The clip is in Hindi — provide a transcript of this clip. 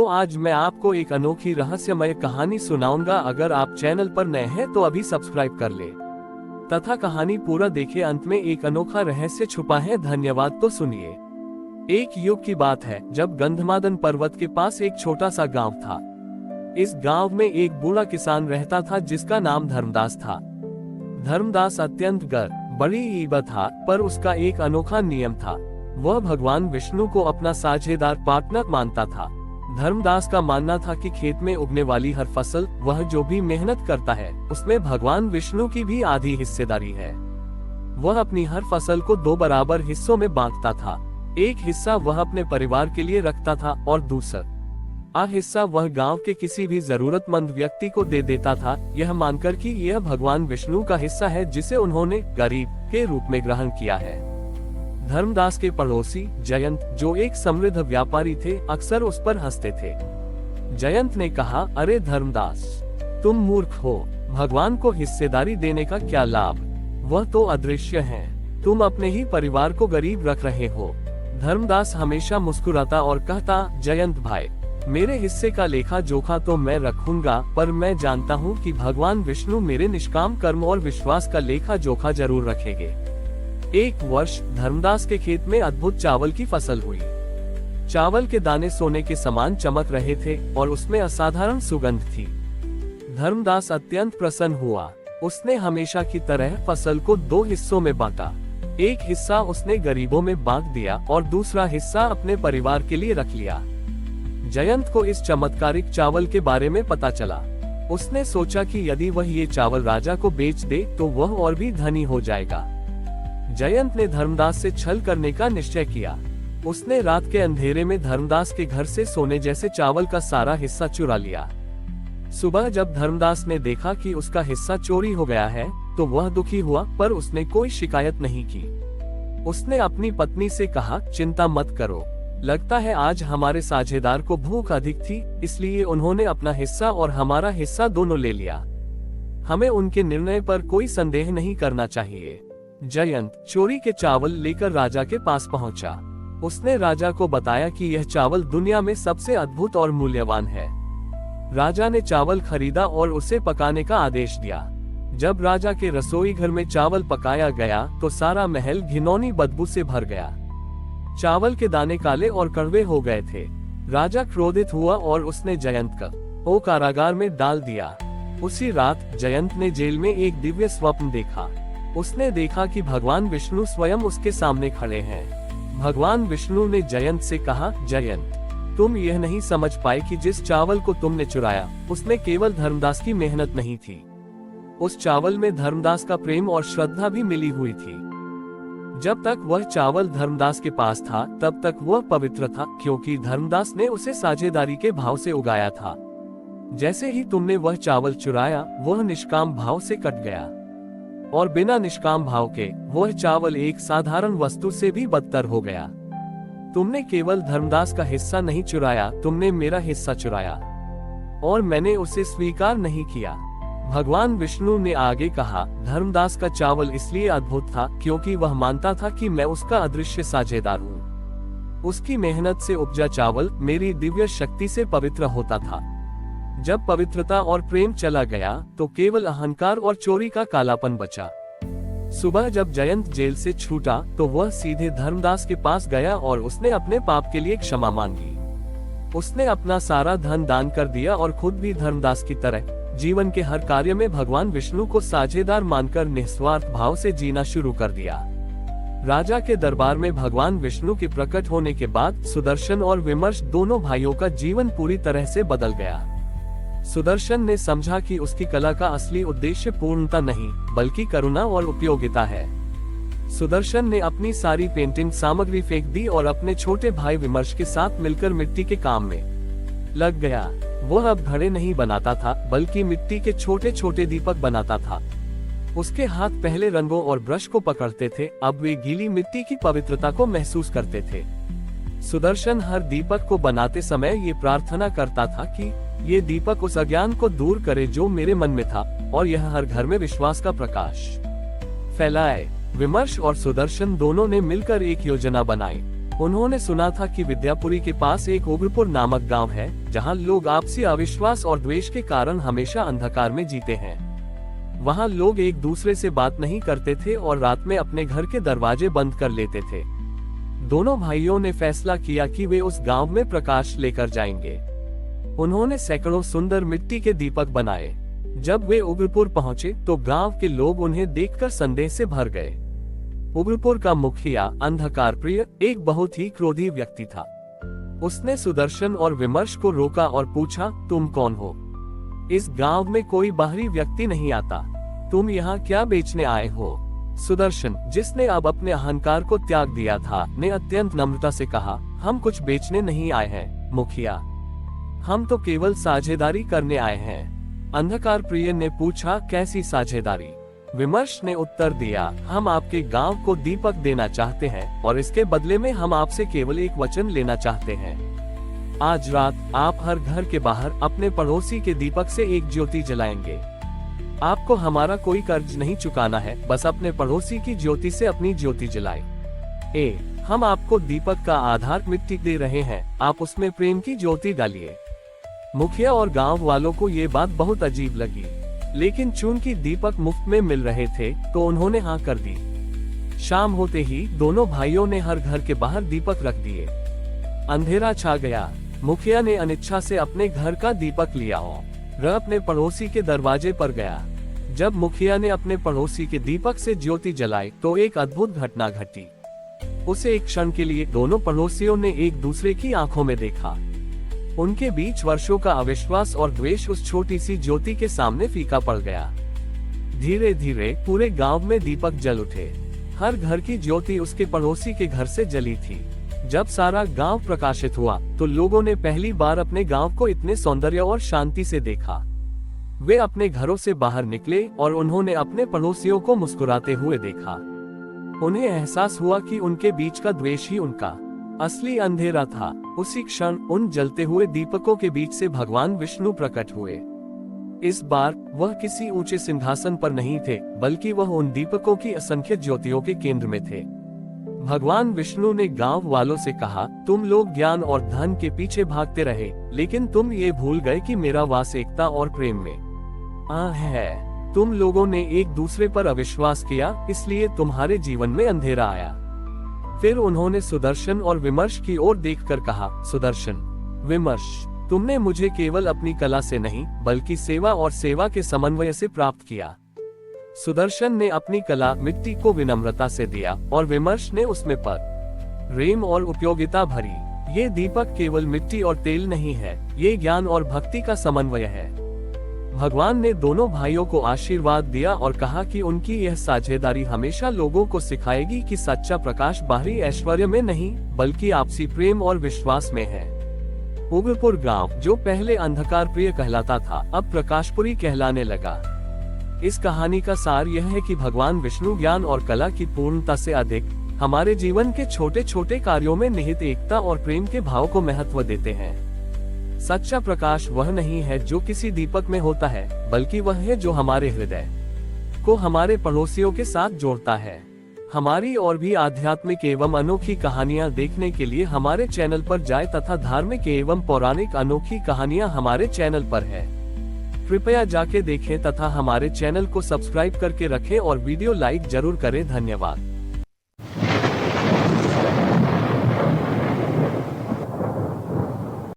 तो आज मैं आपको एक अनोखी रहस्यमय कहानी सुनाऊंगा। अगर आप चैनल पर नए हैं तो अभी सब्सक्राइब कर ले तथा कहानी पूरा देखे। अंत में एक अनोखा रहस्य छुपा है। धन्यवाद। तो सुनिए। एक युग की बात है जब गंधमादन पर्वत के पास एक छोटा सा गांव था। इस गांव में एक बूढ़ा किसान रहता था जिसका नाम धर्मदास था। धर्मदास अत्यंत बड़ी ईबा था, पर उसका एक अनोखा नियम था। वह भगवान विष्णु को अपना साझेदार पार्टनर मानता था। धर्मदास का मानना था कि खेत में उगने वाली हर फसल, वह जो भी मेहनत करता है, उसमें भगवान विष्णु की भी आधी हिस्सेदारी है। वह अपनी हर फसल को 2 बराबर हिस्सों में बांटता था। एक हिस्सा वह अपने परिवार के लिए रखता था और दूसरा हिस्सा वह गांव के किसी भी जरूरतमंद व्यक्ति को दे देता था, यह मानकर कि यह भगवान विष्णु का हिस्सा है जिसे उन्होंने गरीब के रूप में ग्रहण किया है। धर्मदास के पड़ोसी जयंत, जो एक समृद्ध व्यापारी थे, अक्सर उस पर हंसते थे। जयंत ने कहा, अरे धर्मदास, तुम मूर्ख हो। भगवान को हिस्सेदारी देने का क्या लाभ? वह तो अदृश्य है। तुम अपने ही परिवार को गरीब रख रहे हो। धर्मदास हमेशा मुस्कुराता और कहता, जयंत भाई, मेरे हिस्से का लेखा जोखा तो मैं रखूंगा, पर मैं जानता हूँ कि भगवान विष्णु मेरे निष्काम कर्म और विश्वास का लेखा जोखा जरूर रखेंगे। एक वर्ष धर्मदास के खेत में अद्भुत चावल की फसल हुई। चावल के दाने सोने के समान चमक रहे थे और उसमें असाधारण सुगंध थी। धर्मदास अत्यंत प्रसन्न हुआ। उसने हमेशा की तरह फसल को 2 हिस्सों में बांटा। एक हिस्सा उसने गरीबों में बांट दिया और दूसरा हिस्सा अपने परिवार के लिए रख लिया। जयंत को इस चमत्कारिक चावल के बारे में पता चला। उसने सोचा कि यदि वह ये चावल राजा को बेच दे तो वह और भी धनी हो जाएगा। जयंत ने धर्मदास से छल करने का निश्चय किया। उसने रात के अंधेरे में धर्मदास के घर से सोने जैसे चावल का सारा हिस्सा चुरा लिया। सुबह जब धर्मदास ने देखा कि उसका हिस्सा चोरी हो गया है तो वह दुखी हुआ, पर उसने कोई शिकायत नहीं की। उसने अपनी पत्नी से कहा, चिंता मत करो, लगता है आज हमारे साझेदार को भूख अधिक थी, इसलिए उन्होंने अपना हिस्सा और हमारा हिस्सा दोनों ले लिया। हमें उनके निर्णय पर कोई संदेह नहीं करना चाहिए। जयंत चोरी के चावल लेकर राजा के पास पहुंचा। उसने राजा को बताया कि यह चावल दुनिया में सबसे अद्भुत और मूल्यवान है। राजा ने चावल खरीदा और उसे पकाने का आदेश दिया। जब राजा के रसोई घर में चावल पकाया गया तो सारा महल घिनौनी बदबू से भर गया। चावल के दाने काले और कड़वे हो गए थे। राजा क्रोधित हुआ और उसने जयंत को कारागार में डाल दिया। उसी रात जयंत ने जेल में एक दिव्य स्वप्न देखा। उसने देखा कि भगवान विष्णु स्वयं उसके सामने खड़े हैं। भगवान विष्णु ने जयंत से कहा, जयंत, तुम यह नहीं समझ पाए कि जिस चावल को तुमने चुराया उसमें केवल धर्मदास की मेहनत नहीं थी। उस चावल में धर्मदास का प्रेम और श्रद्धा भी मिली हुई थी। जब तक वह चावल धर्मदास के पास था तब तक वह पवित्र था, क्योंकि धर्मदास ने उसे साझेदारी के भाव से उगाया था। जैसे ही तुमने वह चावल चुराया, वह निष्काम भाव से कट गया और बिना निष्काम भाव के वह चावल एक साधारण वस्तु से भी बदतर हो गया। तुमने केवल धर्मदास का हिस्सा नहीं चुराया, तुमने मेरा हिस्सा चुराया और मैंने उसे स्वीकार नहीं किया। भगवान विष्णु ने आगे कहा, धर्मदास का चावल इसलिए अद्भुत था क्योंकि वह मानता था कि मैं उसका अदृश्य साझेदार हूँ। उसकी मेहनत से उपजा चावल मेरी दिव्य शक्ति से पवित्र होता था। जब पवित्रता और प्रेम चला गया तो केवल अहंकार और चोरी का कालापन बचा। सुबह जब जयंत जेल से छूटा तो वह सीधे धर्मदास के पास गया और उसने अपने पाप के लिए क्षमा मांगी। उसने अपना सारा धन दान कर दिया और खुद भी धर्मदास की तरह जीवन के हर कार्य में भगवान विष्णु को साझेदार मानकर निस्वार्थ भाव से जीना शुरू कर दिया। राजा के दरबार में भगवान विष्णु के प्रकट होने के बाद सुदर्शन और विमर्श दोनों भाइयों का जीवन पूरी तरह से बदल गया। सुदर्शन ने समझा कि उसकी कला का असली उद्देश्य पूर्णता नहीं बल्कि करुणा और उपयोगिता है। सुदर्शन ने अपनी सारी पेंटिंग सामग्री फेंक दी और अपने छोटे भाई विमर्श के साथ मिलकर मिट्टी के काम में लग गया। वह अब घड़े नहीं बनाता था बल्कि मिट्टी के छोटे छोटे दीपक बनाता था। उसके हाथ पहले रंगों और ब्रश को पकड़ते थे, अब वे गीली मिट्टी की पवित्रता को महसूस करते थे। सुदर्शन हर दीपक को बनाते समय ये प्रार्थना करता था कि ये दीपक उस अज्ञान को दूर करे जो मेरे मन में था और यह हर घर में विश्वास का प्रकाश फैलाए। विमर्श और सुदर्शन दोनों ने मिलकर एक योजना बनाई। उन्होंने सुना था कि विद्यापुरी के पास एक उग्रपुर नामक गांव है, जहां लोग आपसी अविश्वास और द्वेष के कारण हमेशा अंधकार में जीते हैं। वहां लोग एक दूसरे से बात नहीं करते थे और रात में अपने घर के दरवाजे बंद कर लेते थे। दोनों भाइयों ने फैसला किया कि वे उस गांव में प्रकाश लेकर जाएंगे। उन्होंने सैकड़ों सुंदर मिट्टी के दीपक बनाए। जब वे उग्रपुर पहुंचे तो गांव के लोग उन्हें देखकर संदेह से भर गए। उग्रपुर का मुखिया अंधकार प्रिय एक बहुत ही क्रोधी व्यक्ति था। उसने सुदर्शन और विमर्श को रोका और पूछा, तुम कौन हो? इस गांव में कोई बाहरी व्यक्ति नहीं आता। तुम यहाँ क्या बेचने आए हो? सुदर्शन, जिसने अब अपने अहंकार को त्याग दिया था, ने अत्यंत नम्रता से कहा, हम कुछ बेचने नहीं आए हैं मुखिया, हम तो केवल साझेदारी करने आए हैं। अंधकार प्रिय ने पूछा, कैसी साझेदारी? विमर्श ने उत्तर दिया, हम आपके गांव को दीपक देना चाहते हैं और इसके बदले में हम आपसे केवल एक वचन लेना चाहते हैं। आज रात आप हर घर के बाहर अपने पड़ोसी के दीपक से एक ज्योति जलाएंगे। आपको हमारा कोई कर्ज नहीं चुकाना है, बस अपने पड़ोसी की ज्योति से अपनी ज्योति जलाए। हम आपको दीपक का आधार मिट्टी दे रहे हैं, आप उसमें प्रेम की ज्योति डालिए। मुखिया और गांव वालों को ये बात बहुत अजीब लगी, लेकिन चूंकि दीपक मुफ्त में मिल रहे थे तो उन्होंने हाँ कर दी। शाम होते ही दोनों भाइयों ने हर घर के बाहर दीपक रख दिए। अंधेरा छा गया। मुखिया ने अनिच्छा से अपने घर का दीपक लिया और अपने पड़ोसी के दरवाजे पर गया। जब मुखिया ने अपने पड़ोसी के दीपक से ज्योति जलाई तो एक अद्भुत घटना घटी। उसे एक क्षण के लिए दोनों पड़ोसियों ने एक दूसरे की आंखों में देखा। उनके बीच वर्षों का अविश्वास और द्वेष उस छोटी सी ज्योति के सामने फीका पड़ गया। धीरे धीरे पूरे गांव में दीपक जल उठे। हर घर की ज्योति उसके पड़ोसी के घर से जली थी। जब सारा गांव प्रकाशित हुआ तो लोगों ने पहली बार अपने गांव को इतने सौंदर्य और शांति से देखा। वे अपने घरों से बाहर निकले और उन्होंने अपने पड़ोसियों को मुस्कुराते हुए देखा। उन्हें एहसास हुआ कि उनके बीच का द्वेष ही उनका असली अंधेरा था। उसी क्षण उन जलते हुए दीपकों के बीच से भगवान विष्णु प्रकट हुए। इस बार वह किसी ऊंचे सिंहासन पर नहीं थे, बल्कि वह उन दीपकों की असंख्य ज्योतियों के केंद्र में थे। भगवान विष्णु ने गांव वालों से कहा, तुम लोग ज्ञान और धन के पीछे भागते रहे, लेकिन तुम ये भूल गए कि मेरा वास एकता और प्रेम में है। तुम लोगों ने एक दूसरे पर अविश्वास किया, इसलिए तुम्हारे जीवन में अंधेरा आया। फिर उन्होंने सुदर्शन और विमर्श की ओर देखकर कहा, सुदर्शन, विमर्श, तुमने मुझे केवल अपनी कला से नहीं बल्कि सेवा और सेवा के समन्वय से प्राप्त किया। सुदर्शन ने अपनी कला मिट्टी को विनम्रता से दिया और विमर्श ने उसमें प्रेम और उपयोगिता भरी। ये दीपक केवल मिट्टी और तेल नहीं है, ये ज्ञान और भक्ति का समन्वय है। भगवान ने दोनों भाइयों को आशीर्वाद दिया और कहा कि उनकी यह साझेदारी हमेशा लोगों को सिखाएगी कि सच्चा प्रकाश बाहरी ऐश्वर्य में नहीं बल्कि आपसी प्रेम और विश्वास में है। उग्रपुर गांव, जो पहले अंधकार प्रिय कहलाता था, अब प्रकाशपुरी कहलाने लगा। इस कहानी का सार यह है कि भगवान विष्णु ज्ञान और कला की पूर्णता से अधिक हमारे जीवन के छोटे छोटे कार्यों में निहित एकता और प्रेम के भाव को महत्व देते हैं। सच्चा प्रकाश वह नहीं है जो किसी दीपक में होता है, बल्कि वह है जो हमारे हृदय को हमारे पड़ोसियों के साथ जोड़ता है। हमारी और भी आध्यात्मिक एवं अनोखी कहानियां देखने के लिए हमारे चैनल पर जाएं तथा धार्मिक एवं पौराणिक अनोखी कहानियां हमारे चैनल पर है। कृपया जाके देखें तथा हमारे चैनल को सब्सक्राइब करके रखें और वीडियो लाइक जरूर करें। धन्यवाद।